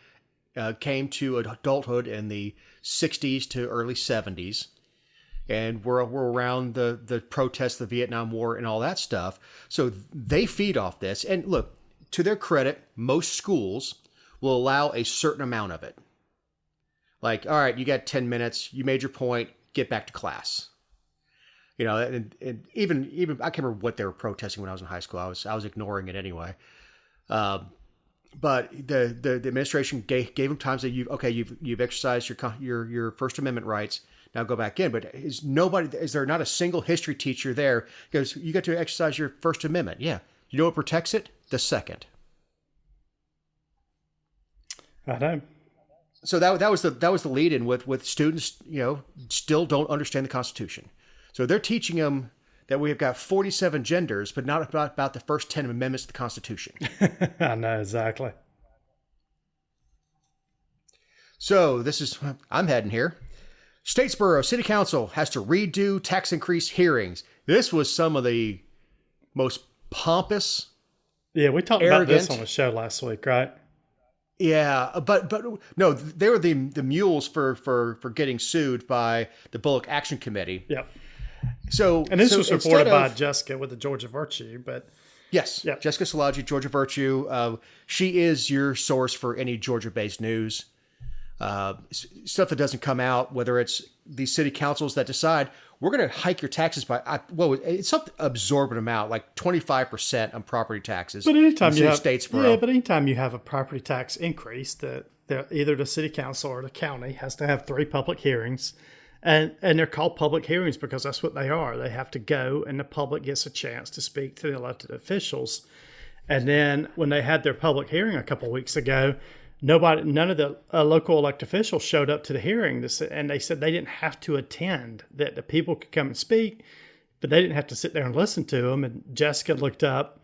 adulthood in the 60s to early 70s, and we're around the protests, the Vietnam War, and all that stuff. So they feed off this. And look, to their credit, most schools will allow a certain amount of it. Like, all right, you got 10 minutes, you made your point, get back to class. You know, and even I can't remember what they were protesting when I was in high school. I was ignoring it anyway. But the administration gave them times that you've exercised your First Amendment rights. Now go back in. But is there not a single history teacher there who goes, you got to exercise your First Amendment? Yeah. You know what protects it? The Second. I know. So that was the lead in with students, still don't understand the Constitution. So they're teaching them that we have got 47 genders, but not about the first 10 amendments to the Constitution. I know, exactly. So I'm heading here. Statesboro City Council has to redo tax increase hearings. This was some of the most pompous, yeah, we talked about this on the show last week, right? Yeah, but no, they were the mules for getting sued by the Bullock Action Committee. Yep. And this was reported by Jessica with the Georgia Virtue, but yes, yep. Jessica Szilagyi, Georgia Virtue. She is your source for any Georgia-based news. Stuff that doesn't come out, whether it's these city councils that decide we're going to hike your taxes by it's some absorbent amount, like 25% on property taxes. But anytime you have Statesboro. Yeah, but anytime you have a property tax increase, either the city council or the county has to have 3 public hearings. And they're called public hearings because that's what they are. They have to go, and the public gets a chance to speak to the elected officials. And then when they had their public hearing a couple of weeks ago, none of the local elected officials showed up to the hearing. And they said they didn't have to attend, that the people could come and speak, but they didn't have to sit there and listen to them. And Jessica looked up,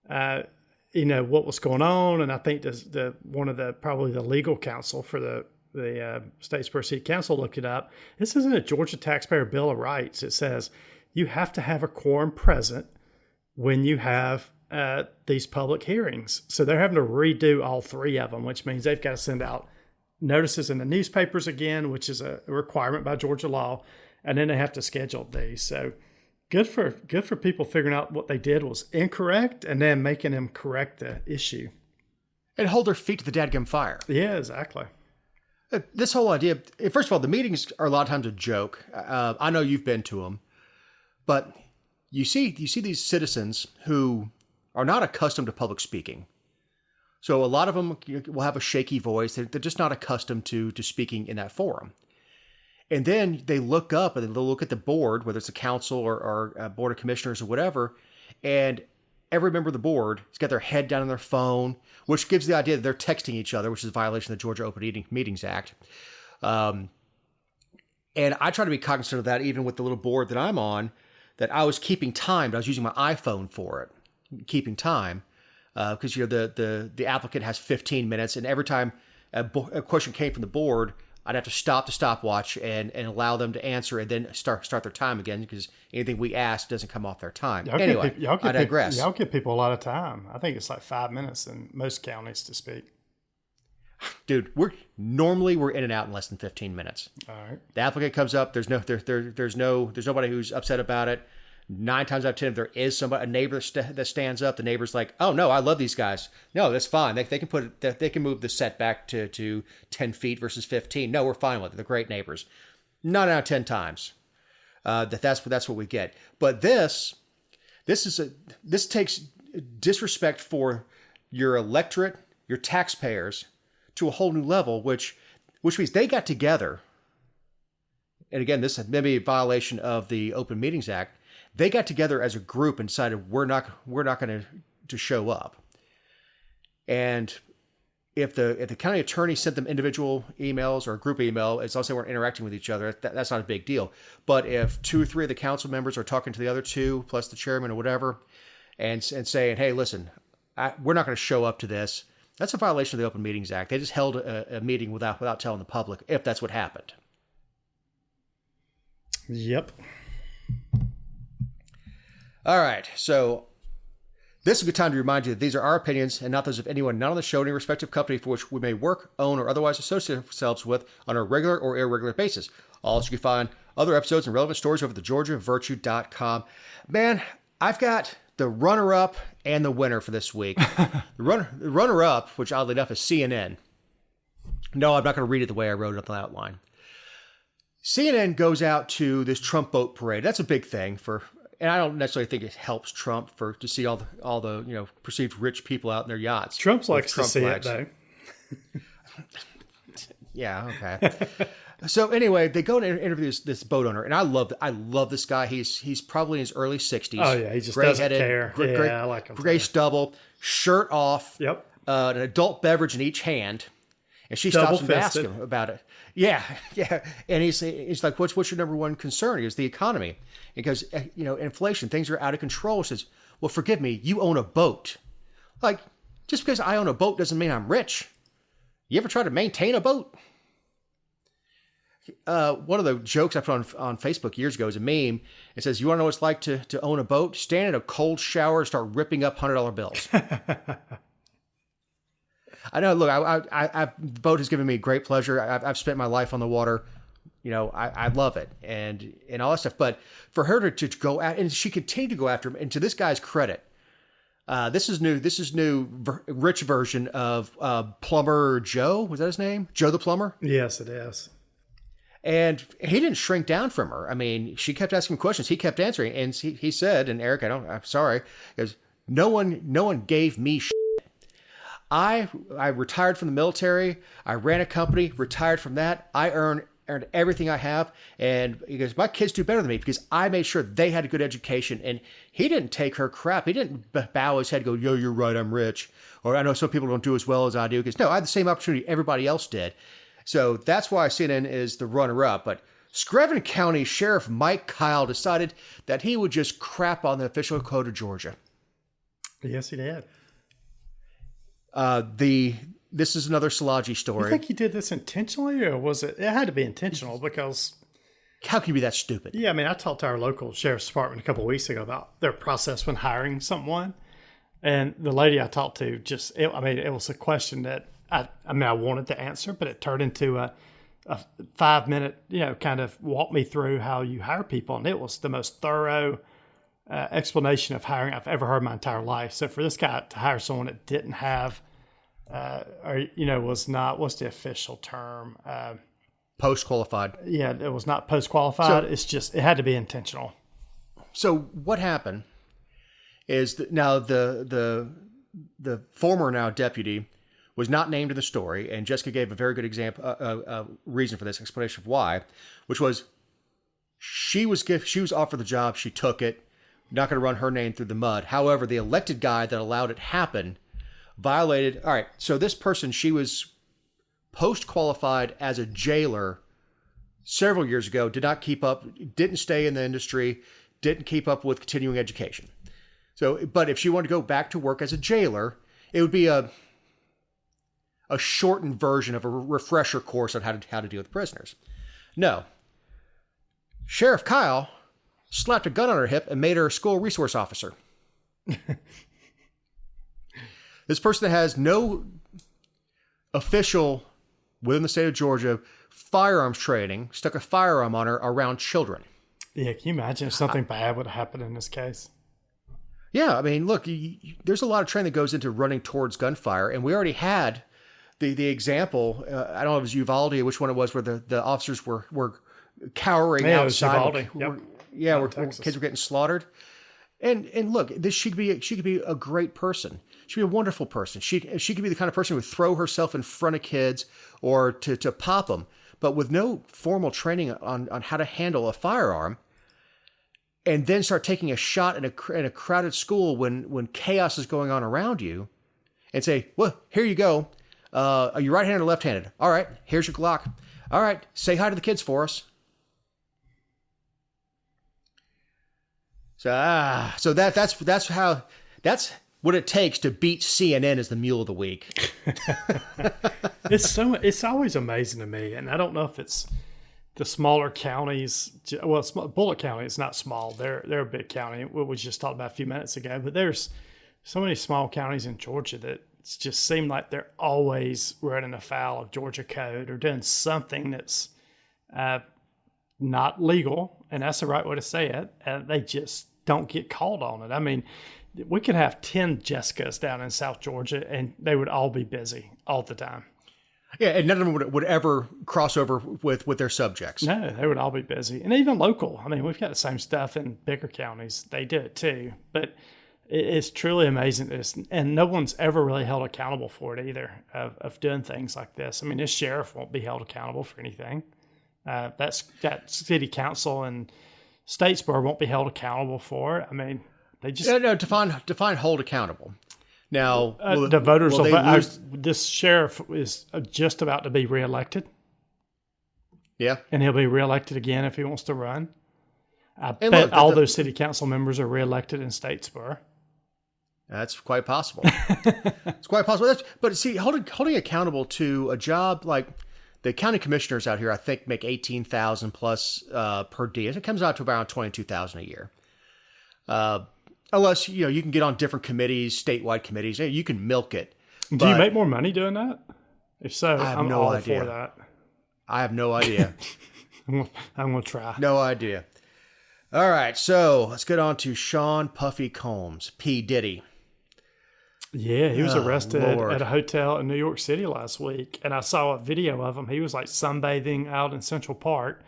what was going on. And I think probably the legal counsel for the Statesboro City Council looked it up. This isn't a Georgia Taxpayer Bill of Rights. It says you have to have a quorum present when you have these public hearings. So they're having to redo all 3 of them, which means they've got to send out notices in the newspapers again, which is a requirement by Georgia law, and then they have to schedule these. So good for people figuring out what they did was incorrect and then making them correct the issue. And hold their feet to the dadgum fire. Yeah, exactly. This whole idea, first of all, the meetings are a lot of times a joke. I know you've been to them, but you see these citizens who are not accustomed to public speaking. So a lot of them will have a shaky voice. They're just not accustomed to speaking in that forum. And then they look up and they'll look at the board, whether it's a council or a board of commissioners or whatever, and every member of the board has got their head down on their phone, which gives the idea that they're texting each other, which is a violation of the Georgia Open Meetings Act. And I try to be cognizant of that even with the little board that I'm on, that I was keeping time, but I was using my iPhone for it, keeping time. Because the applicant has 15 minutes, and every time a question came from the board, I'd have to stop the stopwatch and allow them to answer, and then start their time again, because anything we ask doesn't come off their time. I digress. Y'all give people a lot of time. I think it's like 5 minutes in most counties to speak. Dude, we're in and out in less than 15 minutes. All right. The applicant comes up. There's nobody who's upset about it. 9 times out of 10, if there is a neighbor that stands up, the neighbor's like, "Oh no, I love these guys. No, that's fine. They can move the setback to 10 feet versus 15. No, we're fine with it. They're great neighbors." 9 out of 10 times, that's what we get. But this takes disrespect for your electorate, your taxpayers, to a whole new level, which means they got together. And again, this may be a violation of the Open Meetings Act. They got together as a group and decided we're not going to show up. And if the county attorney sent them individual emails or a group email, it's also we're interacting with each other. That's not a big deal. But if 2 or 3 of the council members are talking to the other 2 plus the chairman or whatever, and saying, "Hey, listen, we're not going to show up to this," that's a violation of the Open Meetings Act. They just held a meeting without telling the public, if that's what happened. Yep. All right, so this is a good time to remind you that these are our opinions and not those of anyone not on the show, any respective company for which we may work, own, or otherwise associate ourselves with on a regular or irregular basis. Also, you can find other episodes and relevant stories over at thegeorgiavirtue.com. Man, I've got the runner-up and the winner for this week. The runner-up, which oddly enough is CNN. No, I'm not going to read it the way I wrote it on the outline. CNN goes out to this Trump boat parade. That's a big thing and I don't necessarily think it helps Trump to see all the perceived rich people out in their yachts. Trump likes to see flags. It though. Yeah, okay. So anyway, they go and interview this boat owner, and I love this guy. He's probably in his early 60s. Oh yeah, he just doesn't care. I like him. Gray stubble, shirt off. Yep. An adult beverage in each hand, and she stops and asks him about it. Yeah. And he's like, "What's your number one concern?" He goes, "The economy." He goes, "Inflation, things are out of control." He says, "Well, forgive me, you own a boat. Like, just because I own a boat doesn't mean I'm rich. You ever try to maintain a boat?" One of the jokes I put on Facebook years ago is a meme. It says, "You want to know what it's like to own a boat? Stand in a cold shower and start ripping up $100 bills." I know. Look, the boat has given me great pleasure. I've spent my life on the water. I love it and all that stuff. But for her to go out, and she continued to go after him. And to this guy's credit, this is new, rich version of Plumber Joe. Was that his name? Joe the Plumber? Yes, it is. And he didn't shrink down from her. I mean, she kept asking questions. He kept answering. And he said, and Eric, I'm sorry, he goes, no one gave me shit. I retired from the military. I ran a company, retired from that. I earned everything I have. And he goes, my kids do better than me because I made sure they had a good education. And he didn't take her crap. He didn't bow his head and go, yo, you're right, I'm rich. Or I know some people don't do as well as I do. Because no, I had the same opportunity everybody else did. So that's why CNN is the runner-up. But Screven County Sheriff Mike Kyle decided that he would just crap on the official code of Georgia. Yes, he did. This is another Szilagyi story. You think he did this intentionally, or was it? It had to be intentional because. How can you be that stupid? Yeah, I mean, I talked to our local sheriff's department a couple of weeks ago about their process when hiring someone, and the lady I talked to it was a question that I wanted to answer, but it turned into a 5-minute, kind of walk me through how you hire people, and it was the most thorough explanation of hiring I've ever heard in my entire life. So for this guy to hire someone that didn't have, was not, what's the official term? Post-qualified. Yeah, it was not post-qualified. So, it had to be intentional. So what happened is that now the former now deputy was not named in the story, and Jessica gave a very good example, reason for this, explanation of why, which was she was offered the job, she took it, not going to run her name through the mud. However, the elected guy that allowed it happen violated. All right, so this person, she was post-qualified as a jailer several years ago, did not keep up, didn't stay in the industry, didn't keep up with continuing education. So, but if she wanted to go back to work as a jailer, it would be a shortened version of a refresher course on how to deal with prisoners. No. Sheriff Kyle slapped a gun on her hip and made her a school resource officer. This person that has no official, within the state of Georgia, firearms training, stuck a firearm on her around children. Yeah, can you imagine if something bad would happen in this case? Yeah, I mean, look, there's a lot of training that goes into running towards gunfire, and we already had the example, I don't know if it was Uvalde or which one it was, where the officers were cowering outside. Where kids were getting slaughtered. And look, she could be a great person. She could be a wonderful person. She could be the kind of person who would throw herself in front of kids or to pop them, but with no formal training on how to handle a firearm, and then start taking a shot in a crowded school when chaos is going on around you, and say, well, here you go. Are you right-handed or left-handed? All right, here's your Glock. All right, say hi to the kids for us. So that's what it takes to beat CNN as the mule of the week. It's always amazing to me, and I don't know if it's the smaller counties. Well, Bullitt County is not small; they're a big county. What we just talked about a few minutes ago. But there's so many small counties in Georgia that just seem like they're always running afoul of Georgia code or doing something that's not legal, and that's the right way to say it, and they just don't get called on it. I mean, we could have 10 Jessicas down in South Georgia, and they would all be busy all the time. Yeah, and none of them would ever cross over with their subjects. No, they would all be busy. And even local. I mean, we've got the same stuff in bigger counties. They do it too. But it's truly amazing. And no one's ever really held accountable for it either, of doing things like this. I mean, this sheriff won't be held accountable for anything. That city council and Statesboro won't be held accountable for it. I mean, they just... No, define hold accountable. Now, the voters will vote. This sheriff is just about to be reelected. Yeah. And he'll be reelected again if he wants to run. I bet all those city council members are reelected in Statesboro. That's quite possible. It's quite possible. But see, holding accountable to a job like the county commissioners out here, I think, make $18,000 plus per diem. It comes out to around $22,000 a year. Unless, you can get on different committees, statewide committees. You can milk it. Do you make more money doing that? If so, I'm all for that. I have no idea. I'm going to try. No idea. All right, so let's get on to Sean Puffy Combs, P. Diddy. Yeah, he was arrested at a hotel in New York City last week. And I saw a video of him. He was like sunbathing out in Central Park.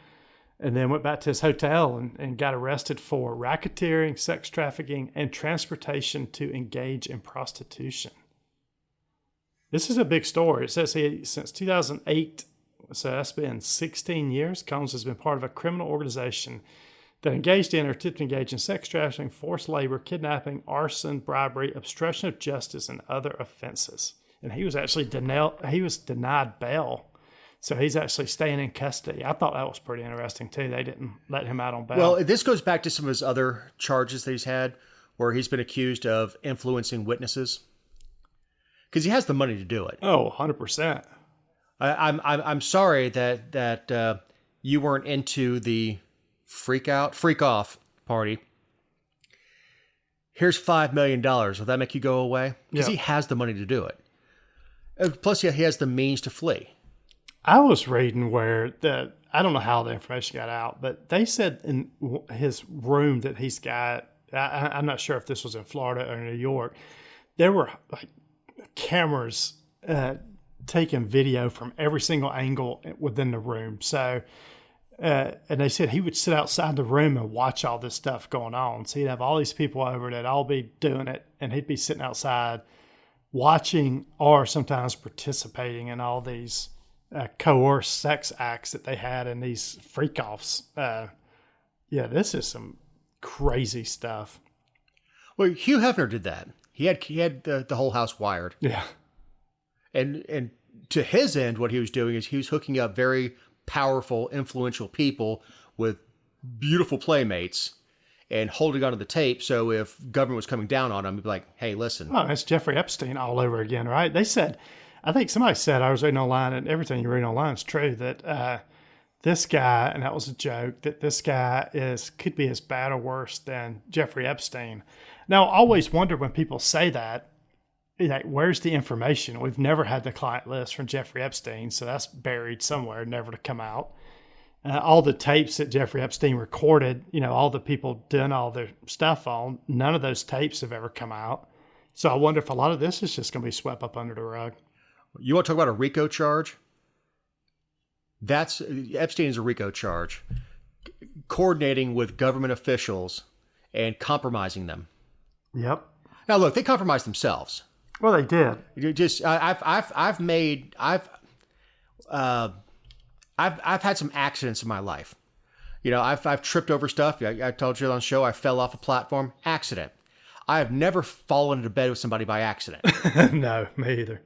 And then went back to his hotel and got arrested for racketeering, sex trafficking, and transportation to engage in prostitution. This is a big story. It says since 2008, so that's been 16 years, Combs has been part of a criminal organization that engaged in or attempted to engage in sex trafficking, forced labor, kidnapping, arson, bribery, obstruction of justice, and other offenses. And he was actually denied bail. So he's actually staying in custody. I thought that was pretty interesting, too. They didn't let him out on bail. Well, this goes back to some of his other charges that he's had, where he's been accused of influencing witnesses. Because he has the money to do it. Oh, 100%. I'm sorry that you weren't into the freak off party. Here's $5 million. Will that make you go away? Because he has the money to do it. Plus, he has the means to flee. I was reading where I don't know how the information got out, but they said in his room that he's got, I'm not sure if this was in Florida or New York, there were like cameras taking video from every single angle within the room. So, and they said he would sit outside the room and watch all this stuff going on. So he'd have all these people over that all be doing it, and he'd be sitting outside watching or sometimes participating in all these coerced sex acts that they had in these freak-offs. This is some crazy stuff. Well, Hugh Hefner did that. He had the whole house wired. Yeah. And to his end, what he was doing is he was hooking up very powerful, influential people with beautiful playmates and holding onto the tape. So if government was coming down on him, he'd be like, hey, listen. Oh, it's Jeffrey Epstein all over again, right? They said, I think somebody said, I was reading online, and everything you read online is true, that this guy, and that was a joke, that this guy could be as bad or worse than Jeffrey Epstein. Now, I always wonder when people say that, where's the information? We've never had the client list from Jeffrey Epstein, so that's buried somewhere, never to come out. All the tapes that Jeffrey Epstein recorded, all the people doing all their stuff on, none of those tapes have ever come out. So I wonder if a lot of this is just going to be swept up under the rug. You want to talk about a RICO charge? Epstein is a RICO charge. Coordinating with government officials and compromising them. Yep. Now look, they compromised themselves. Well, they did. I've had some accidents in my life. I've tripped over stuff. I told you on the show I fell off a platform. Accident. I have never fallen into bed with somebody by accident. No, me either.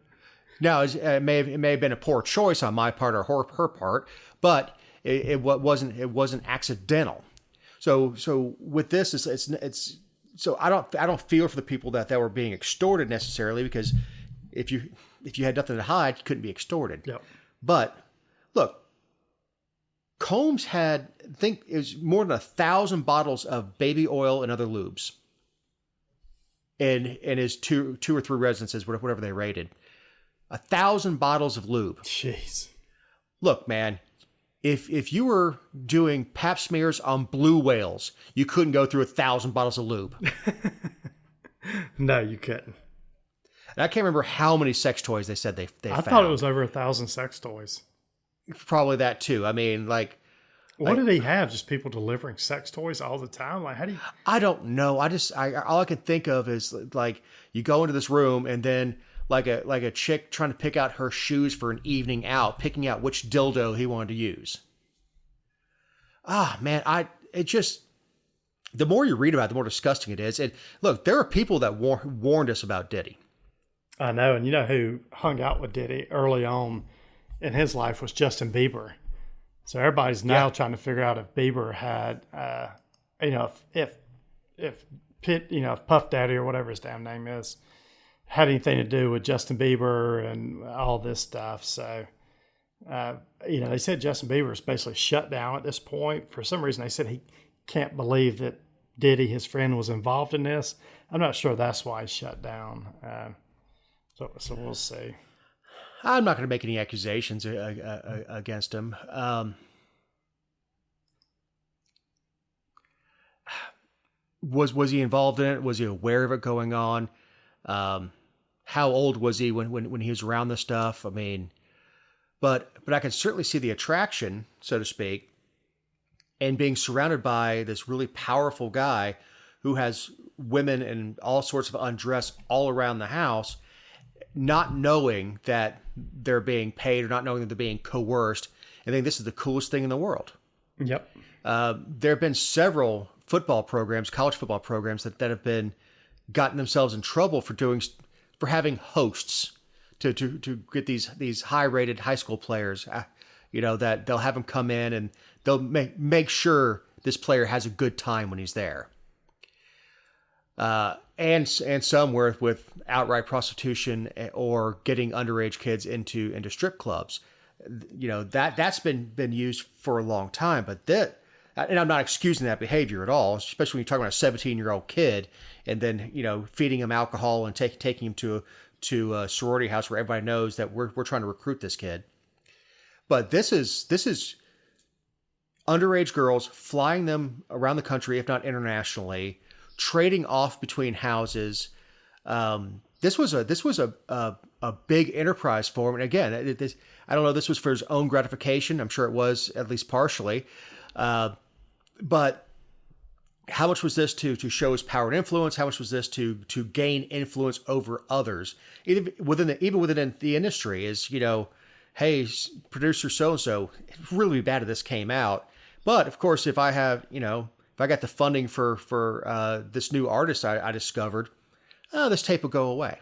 Now, it may have been a poor choice on my part or her part, but it wasn't accidental. So with this, it's so I don't feel for the people that were being extorted necessarily, because if you had nothing to hide, you couldn't be extorted. Yep. But look, Combs had, I think it was more than 1,000 bottles of baby oil and other lubes in his two or three residences, whatever they rated. 1,000 bottles of lube. Jeez. Look, man, if you were doing pap smears on blue whales, you couldn't go through 1,000 bottles of lube. No, you couldn't. And I can't remember how many sex toys they said they I found. thought it was over 1,000 sex toys. Probably that too. I mean, like, what did he have? Just people delivering sex toys all the time? Like, how do you? I don't know. All I can think of is like you go into this room and then like a chick trying to pick out her shoes for an evening out, picking out which dildo he wanted to use. Ah, man, the more you read about it, the more disgusting it is. And look, there are people that warned us about Diddy. I know, and you know who hung out with Diddy early on in his life was Justin Bieber. So everybody's now trying to figure out if Bieber had, if Puff Daddy or whatever his damn name is, had anything to do with Justin Bieber and all this stuff. So, they said Justin Bieber is basically shut down at this point. For some reason, they said he can't believe that Diddy, his friend, was involved in this. I'm not sure that's why he's shut down. So we'll see. I'm not going to make any accusations against him. Was he involved in it? Was he aware of it going on? How old was he when he was around this stuff? I mean, but I can certainly see the attraction, so to speak, and being surrounded by this really powerful guy who has women and all sorts of undress all around the house, not knowing that they're being paid or not knowing that they're being coerced, and think this is the coolest thing in the world. Yep. There have been several college football programs that have been gotten themselves in trouble for having hosts to get these high-rated high school players, that they'll have them come in and they'll make sure this player has a good time when he's there. And some with outright prostitution or getting underage kids into strip clubs. That's been used for a long time, and I'm not excusing that behavior at all, especially when you're talking about a 17-year-old kid and then, feeding him alcohol and taking him to a sorority house where everybody knows that we're trying to recruit this kid. But this is underage girls, flying them around the country, if not internationally, trading off between houses. This was a big enterprise for him. And again, I don't know, this was for his own gratification. I'm sure it was, at least partially. But how much was this to show his power and influence? How much was this to gain influence over others, even within the industry? Is, hey, producer so and so, it's really bad if this came out. But of course, if I got the funding for this new artist I discovered, this tape will go away.